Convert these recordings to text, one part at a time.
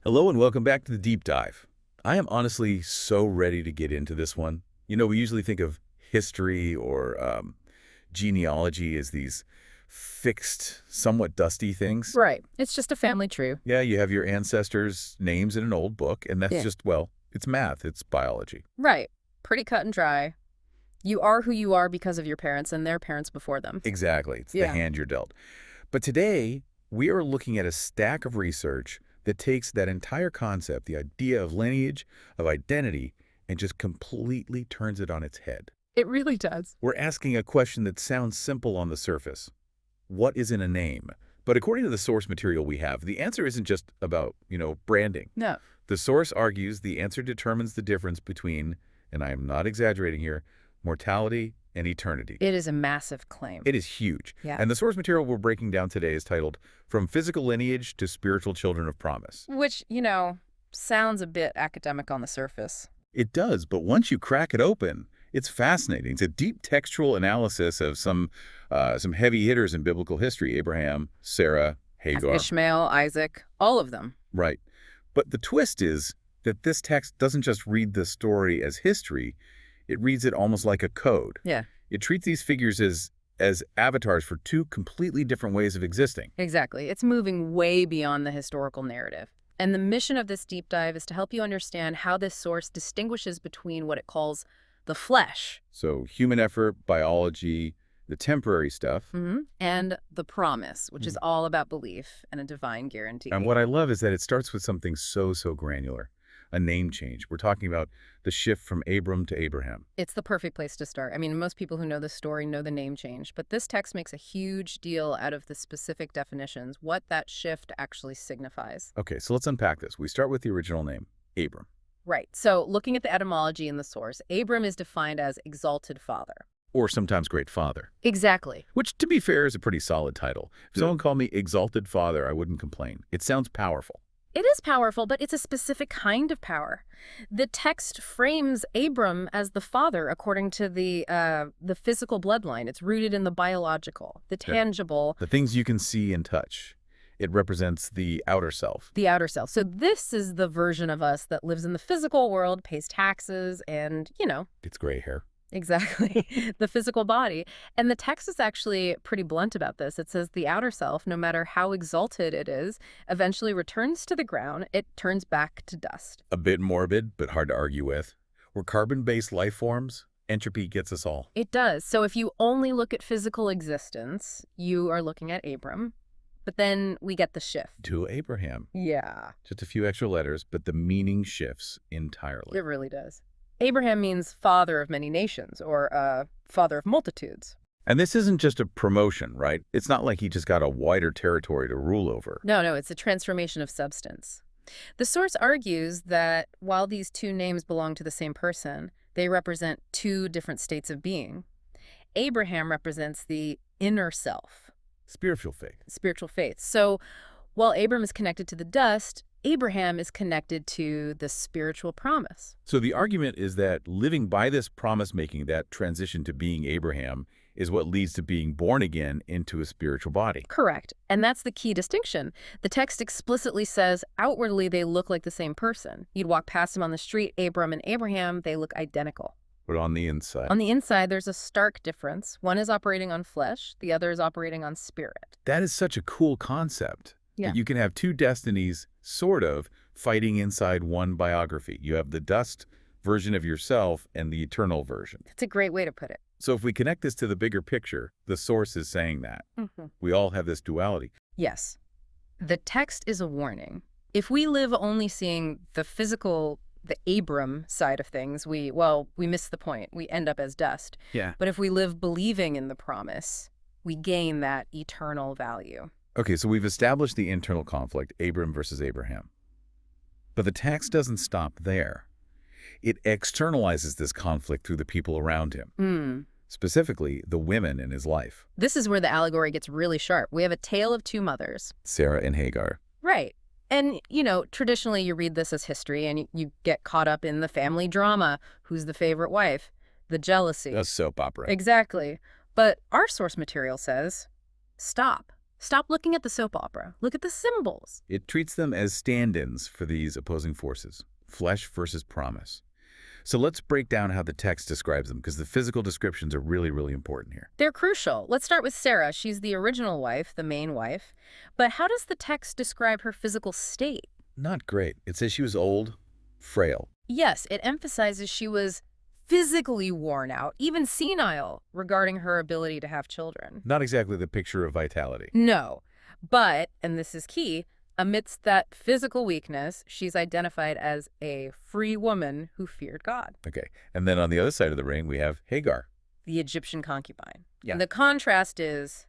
Hello and welcome back to the Deep Dive. I am honestly so ready to get into this one. We usually think of history or genealogy as these fixed, somewhat dusty things. Right. It's just a family tree. Yeah, you have your ancestors' names in an old book, and that's Yeah. just, well, it's math, it's biology. Right. Pretty cut and dry. You are who you are because of your parents and their parents before them. Exactly, it's the Yeah. hand you're dealt. But today, we are looking at a stack of research that takes that entire concept, the idea of lineage, of identity, and just completely turns it on its head. It really does. We're asking a question that sounds simple on the surface. What is in a name? But according to the source material we have, the answer isn't just about, branding. No. The source argues the answer determines the difference between, and I am not exaggerating here, mortality and eternity. It is a massive claim. It is huge. Yeah. And the source material we're breaking down today is titled From Physical Lineage to Spiritual Children of Promise. Which, sounds a bit academic on the surface. It does, but once you crack it open, it's fascinating. It's a deep textual analysis of some heavy hitters in biblical history: Abraham, Sarah, Hagar. Ishmael, Isaac, all of them. Right. But the twist is that this text doesn't just read the story as history, it reads it almost like a code. Yeah. It treats these figures as avatars for two completely different ways of existing. Exactly. It's moving way beyond the historical narrative. And the mission of this deep dive is to help you understand how this source distinguishes between what it calls the flesh. So human effort, biology, the temporary stuff. And the promise, which is all about belief and a divine guarantee. And what I love is that it starts with something so granular, a name change. We're talking about the shift from Abram to Abraham. It's the perfect place to start. I mean, most people who know the story know the name change, but this text makes a huge deal out of the specific definitions, what that shift actually signifies. Okay, so let's unpack this. We start with the original name, Abram. Right. So looking at the etymology in the source, Abram is defined as exalted father. Or sometimes great father. Exactly. Which, to be fair, is a pretty solid title. If someone called me exalted father, I wouldn't complain. It sounds powerful. It is powerful, but it's a specific kind of power. The text frames Abram as the father according to the physical bloodline. It's rooted in the biological, the tangible. The things you can see and touch. It represents the outer self. The outer self. So this is the version of us that lives in the physical world, pays taxes, and, It's gray hair. Exactly. The physical body. And the text is actually pretty blunt about this. It says the outer self, no matter how exalted it is, eventually returns to the ground. It turns back to dust. A bit morbid, but hard to argue with. We're carbon-based life forms. Entropy gets us all. It does. So if you only look at physical existence, you are looking at Abram. But then we get the shift. To Abraham. Yeah. Just a few extra letters, but the meaning shifts entirely. It really does. Abraham means father of many nations, or father of multitudes. And this isn't just a promotion, right? It's not like he just got a wider territory to rule over. No, it's a transformation of substance. The source argues that while these two names belong to the same person, they represent two different states of being. Abraham represents the inner self. Spiritual faith. Spiritual faith. So while Abram is connected to the dust, Abraham is connected to the spiritual promise. So the argument is that living by this promise-making, that transition to being Abraham, is what leads to being born again into a spiritual body. Correct. And that's the key distinction. The text explicitly says outwardly they look like the same person. You'd walk past them on the street, Abram and Abraham, they look identical. But on the inside. On the inside, there's a stark difference. One is operating on flesh, the other is operating on spirit. That is such a cool concept. Yeah. That you can have two destinies, sort of, fighting inside one biography. You have the dust version of yourself and the eternal version. That's a great way to put it. So if we connect this to the bigger picture, the source is saying that. We all have this duality. Yes. The text is a warning. If we live only seeing the physical, the Abram side of things, we miss the point. We end up as dust. Yeah. But if we live believing in the promise, we gain that eternal value. Okay, so we've established the internal conflict, Abram versus Abraham. But the text doesn't stop there. It externalizes this conflict through the people around him, specifically the women in his life. This is where the allegory gets really sharp. We have a tale of two mothers. Sarah and Hagar. Right. And, traditionally you read this as history and you get caught up in the family drama. Who's the favorite wife? The jealousy. A soap opera. Exactly. But our source material says, stop. Stop looking at the soap opera. Look at the symbols. It treats them as stand-ins for these opposing forces, flesh versus promise. So let's break down how the text describes them, because the physical descriptions are really, really important here. They're crucial. Let's start with Sarah. She's the original wife, the main wife. But how does the text describe her physical state? Not great. It says she was old, frail. Yes, it emphasizes she was physically worn out, even senile, regarding her ability to have children. Not exactly the picture of vitality. No, but, and this is key, amidst that physical weakness, she's identified as a free woman who feared God. Okay. And then on the other side of the ring, we have Hagar. The Egyptian concubine. Yeah. And the contrast is,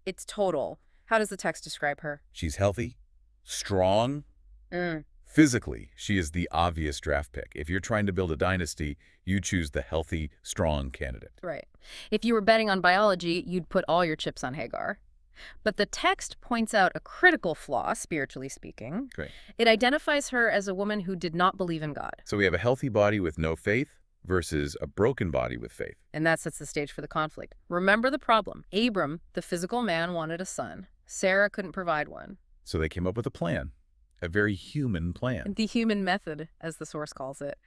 it's total. How does the text describe her? She's healthy, strong. Mm. Physically, she is the obvious draft pick. If you're trying to build a dynasty, you choose the healthy, strong candidate. Right. If you were betting on biology, you'd put all your chips on Hagar. But the text points out a critical flaw, spiritually speaking. Great. It identifies her as a woman who did not believe in God. So we have a healthy body with no faith versus a broken body with faith. And that sets the stage for the conflict. Remember the problem. Abram, the physical man, wanted a son. Sarah couldn't provide one. So they came up with a plan, a very human plan. The human method, as the source calls it.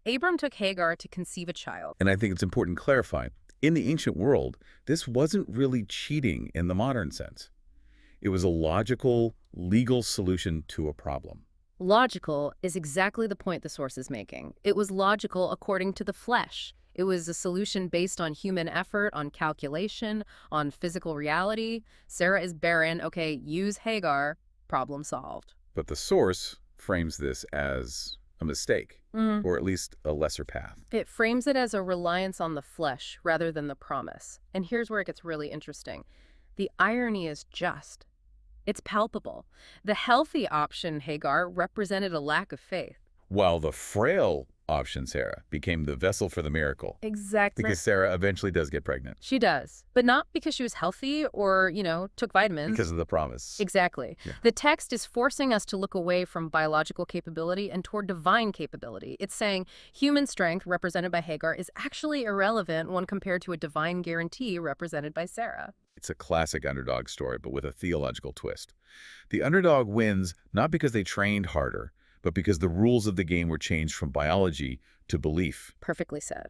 Abram took Hagar to conceive a child. And I think it's important to clarify, in the ancient world, this wasn't really cheating in the modern sense. It was a logical, legal solution to a problem. Logical is exactly the point the source is making. It was logical according to the flesh. It was a solution based on human effort, on calculation, on physical reality. Sarah is barren. Okay, use Hagar. Problem solved. But the source frames this as a mistake, or at least a lesser path. It frames it as a reliance on the flesh rather than the promise. And here's where it gets really interesting. The irony is just. It's palpable. The healthy option, Hagar, represented a lack of faith. While the frail option, Sarah, became the vessel for the miracle. Exactly. Because Sarah eventually does get pregnant. She does. But not because she was healthy or, took vitamins. Because of the promise. Exactly. Yeah. The text is forcing us to look away from biological capability and toward divine capability. It's saying human strength, represented by Hagar, is actually irrelevant when compared to a divine guarantee represented by Sarah. It's a classic underdog story, but with a theological twist. The underdog wins not because they trained harder, but because the rules of the game were changed from biology to belief. Perfectly said.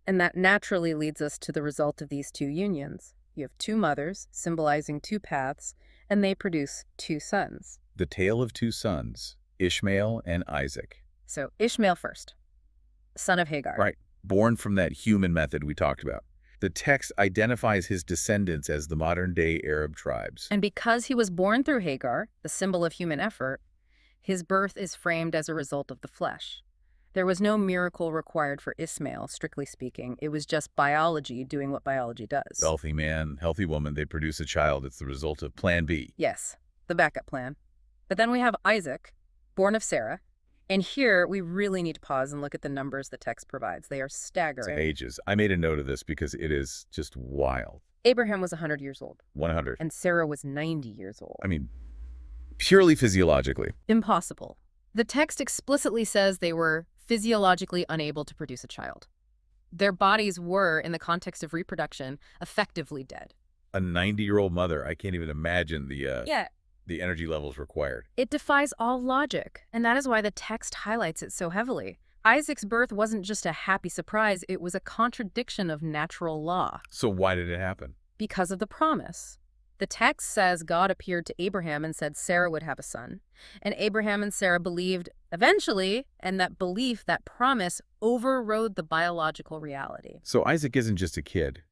And that naturally leads us to the result of these two unions. You have two mothers, symbolizing two paths, and they produce two sons. The tale of two sons, Ishmael and Isaac. So Ishmael first, son of Hagar. Right, born from that human method we talked about. The text identifies his descendants as the modern-day Arab tribes. And because he was born through Hagar, the symbol of human effort, his birth is framed as a result of the flesh. There was no miracle required for Ishmael, strictly speaking. It was just biology doing what biology does. Healthy man, healthy woman, they produce a child. It's the result of Plan B. Yes, the backup plan. But then we have Isaac, born of Sarah. And here, we really need to pause and look at the numbers the text provides. They are staggering. It's ages. I made a note of this because it is just wild. Abraham was 100 years old. 100. And Sarah was 90 years old. I mean, purely physiologically. Impossible. The text explicitly says they were physiologically unable to produce a child. Their bodies were, in the context of reproduction, effectively dead. A 90-year-old mother, I can't even imagine Yeah. the energy levels required. It defies all logic, and that is why the text highlights it so heavily. Isaac's birth wasn't just a happy surprise, it was a contradiction of natural law. So why did it happen? Because of the promise. The text says God appeared to Abraham and said Sarah would have a son. And Abraham and Sarah believed eventually, and that belief, that promise, overrode the biological reality. So Isaac isn't just a kid.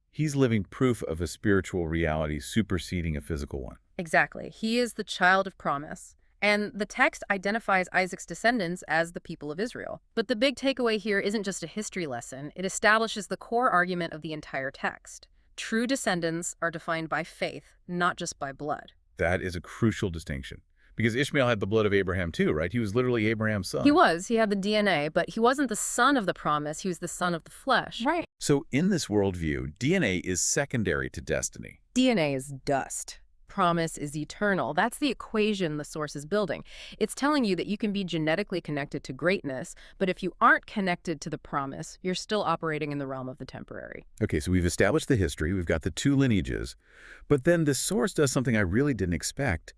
He's living proof of a spiritual reality superseding a physical one. Exactly. He is the child of promise. And the text identifies Isaac's descendants as the people of Israel. But the big takeaway here isn't just a history lesson. It establishes the core argument of the entire text. True descendants are defined by faith, not just by blood. That is a crucial distinction. Because Ishmael had the blood of Abraham too, right? He was literally Abraham's son. He was. He had the DNA, but he wasn't the son of the promise. He was the son of the flesh. Right. So in this worldview, DNA is secondary to destiny. DNA is dust. promise is eternal. That's the equation the source is building. It's telling you that you can be genetically connected to greatness, but if you aren't connected to the promise, you're still operating in the realm of the temporary. Okay, so we've established the history, we've got the two lineages, but then the source does something I really didn't expect.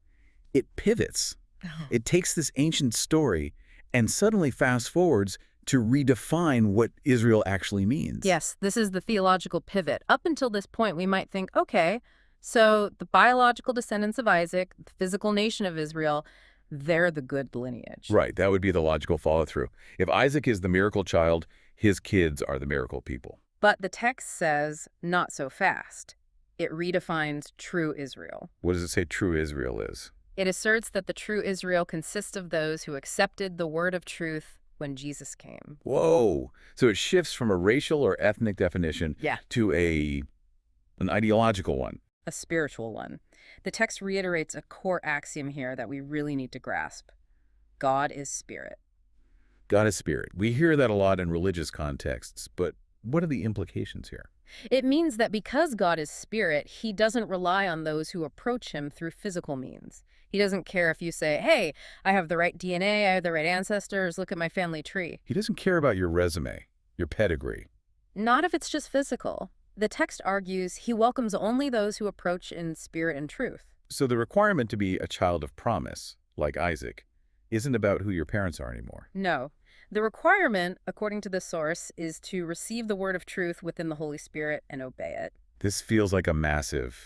It pivots. Oh. It takes this ancient story and suddenly fast forwards to redefine what Israel actually means. Yes, this is the theological pivot. Up until this point, we might think, okay, so the biological descendants of Isaac, the physical nation of Israel, they're the good lineage. Right, that would be the logical follow-through. If Isaac is the miracle child, his kids are the miracle people. But the text says, not so fast. It redefines true Israel. What does it say true Israel is? It asserts that the true Israel consists of those who accepted the word of truth when Jesus came. Whoa! So it shifts from a racial or ethnic definition to an ideological one. A spiritual one. The text reiterates a core axiom here that we really need to grasp. God is spirit. God is spirit. We hear that a lot in religious contexts, but what are the implications here? It means that because God is spirit, he doesn't rely on those who approach him through physical means. He doesn't care if you say, hey, I have the right DNA, I have the right ancestors, look at my family tree. He doesn't care about your resume, your pedigree. Not if it's just physical. The text argues he welcomes only those who approach in spirit and truth. So the requirement to be a child of promise, like Isaac, isn't about who your parents are anymore. No. The requirement, according to the source, is to receive the word of truth within the Holy Spirit and obey it. This feels like a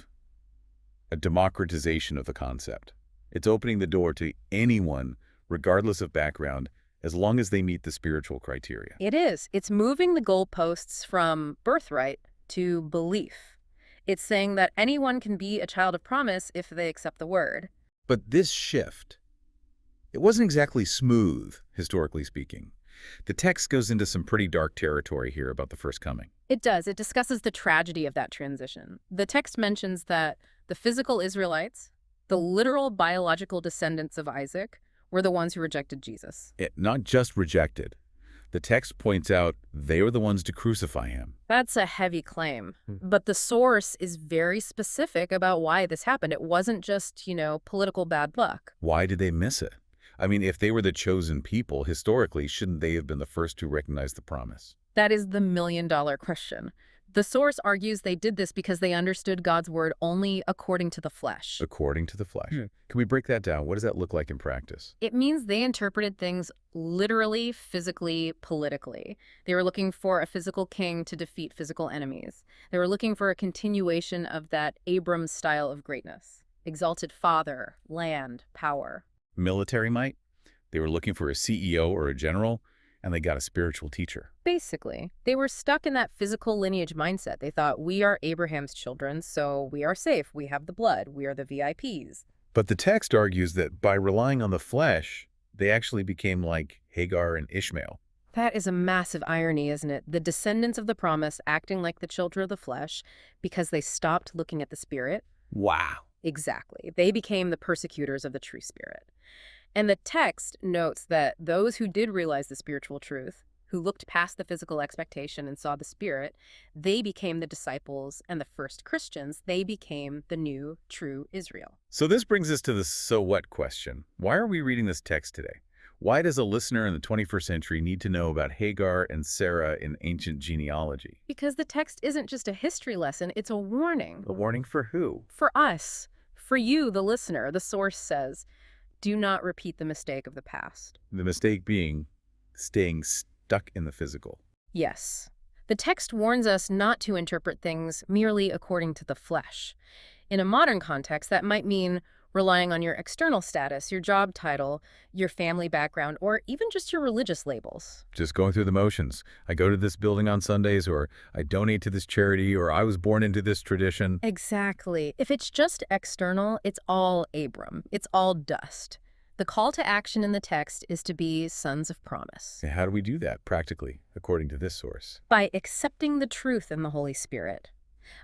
democratization of the concept. It's opening the door to anyone, regardless of background, as long as they meet the spiritual criteria. It is. It's moving the goalposts from birthright to belief. It's saying that anyone can be a child of promise if they accept the word. But this shift, it wasn't exactly smooth, historically speaking. The text goes into some pretty dark territory here about the first coming. It does. It discusses the tragedy of that transition. The text mentions that the physical Israelites, the literal biological descendants of Isaac, were the ones who rejected Jesus. Not just rejected. The text points out they were the ones to crucify him. That's a heavy claim. But the source is very specific about why this happened. It wasn't just, political bad luck. Why did they miss it? I mean, if they were the chosen people, historically, shouldn't they have been the first to recognize the promise? That is the million-dollar question. The source argues they did this because they understood God's word only according to the flesh. According to the flesh. Can we break that down? What does that look like in practice? It means they interpreted things literally, physically, politically. They were looking for a physical king to defeat physical enemies. They were looking for a continuation of that Abram style of greatness. Exalted father, land, power. Military might? They were looking for a CEO or a general, and they got a spiritual teacher. Basically, they were stuck in that physical lineage mindset. They thought, we are Abraham's children, so we are safe. We have the blood. We are the VIPs. But the text argues that by relying on the flesh, they actually became like Hagar and Ishmael. That is a massive irony, isn't it? The descendants of the promise acting like the children of the flesh because they stopped looking at the spirit. Wow. Exactly. They became the persecutors of the true spirit. And the text notes that those who did realize the spiritual truth, who looked past the physical expectation and saw the spirit, they became the disciples and the first Christians. They became the new true Israel. So this brings us to the so what question. Why are we reading this text today? Why does a listener in the 21st century need to know about Hagar and Sarah in ancient genealogy? Because the text isn't just a history lesson, it's a warning. A warning for who? For us. For you, the listener. The source says, do not repeat the mistake of the past. The mistake being staying stuck in the physical. Yes. The text warns us not to interpret things merely according to the flesh. In a modern context, that might mean relying on your external status, your job title, your family background, or even just your religious labels. Just going through the motions. I go to this building on Sundays, or I donate to this charity, or I was born into this tradition. Exactly. If it's just external, it's all Abram. It's all dust. The call to action in the text is to be sons of promise. How do we do that practically, according to this source? By accepting the truth in the Holy Spirit.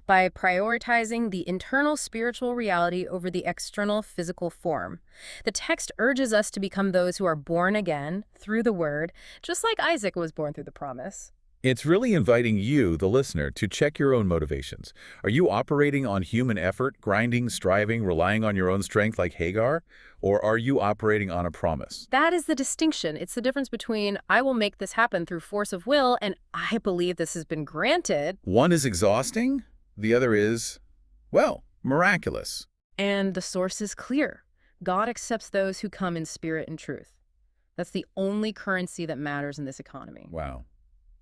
By prioritizing the internal spiritual reality over the external physical form. The text urges us to become those who are born again through the word, just like Isaac was born through the promise. It's really inviting you, the listener, to check your own motivations. Are you operating on human effort, grinding, striving, relying on your own strength like Hagar? Or are you operating on a promise? That is the distinction. It's the difference between I will make this happen through force of will and I believe this has been granted. One is exhausting, the other is, well, miraculous. And the source is clear. God accepts those who come in spirit and truth. That's the only currency that matters in this economy. Wow.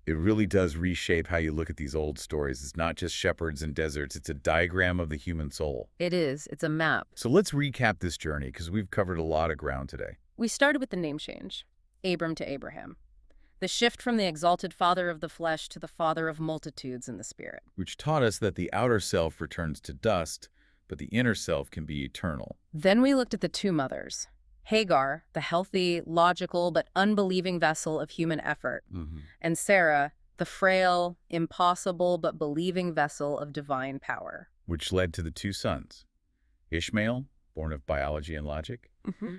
It really does reshape how you look at these old stories. It's not just shepherds and deserts. It's a diagram of the human soul. It is. It's a map. So let's recap this journey because we've covered a lot of ground today. We started with the name change, Abram to Abraham. The shift from the exalted father of the flesh to the father of multitudes in the spirit. Which taught us that the outer self returns to dust, but the inner self can be eternal. Then we looked at the two mothers. Hagar, the healthy, logical, but unbelieving vessel of human effort, and Sarah, the frail, impossible, but believing vessel of divine power. Which led to the two sons, Ishmael, born of biology and logic,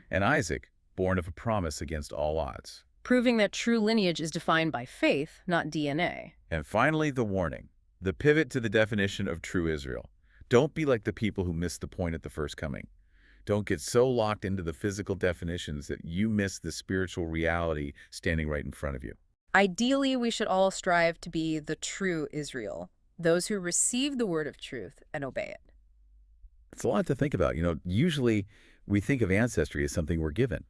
and Isaac, born of a promise against all odds. Proving that true lineage is defined by faith, not DNA. And finally, the warning, the pivot to the definition of true Israel. Don't be like the people who missed the point at the first coming. Don't get so locked into the physical definitions that you miss the spiritual reality standing right in front of you. Ideally, we should all strive to be the true Israel, those who receive the word of truth and obey it. It's a lot to think about. Usually we think of ancestry as something we're given.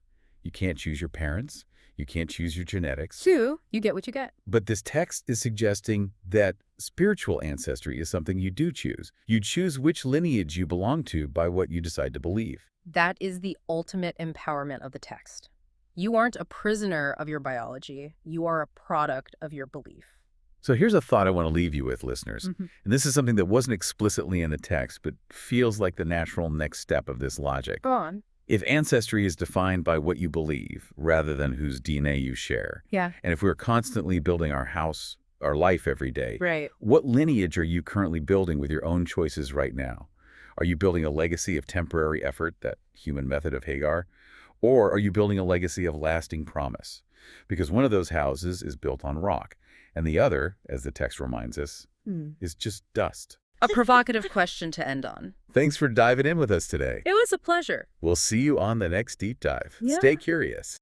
You can't choose your parents. You can't choose your genetics. So, you get what you get. But this text is suggesting that spiritual ancestry is something you do choose. You choose which lineage you belong to by what you decide to believe. That is the ultimate empowerment of the text. You aren't a prisoner of your biology. You are a product of your belief. So here's a thought I want to leave you with, listeners. And this is something that wasn't explicitly in the text, but feels like the natural next step of this logic. Go on. If ancestry is defined by what you believe rather than whose DNA you share, Yeah. and if we're constantly building our house, our life every day, Right. what lineage are you currently building with your own choices right now? Are you building a legacy of temporary effort, that human method of Hagar? Or are you building a legacy of lasting promise? Because one of those houses is built on rock, and the other, as the text reminds us, is just dust. A provocative question to end on. Thanks for diving in with us today. It was a pleasure. We'll see you on the next deep dive. Yeah. Stay curious.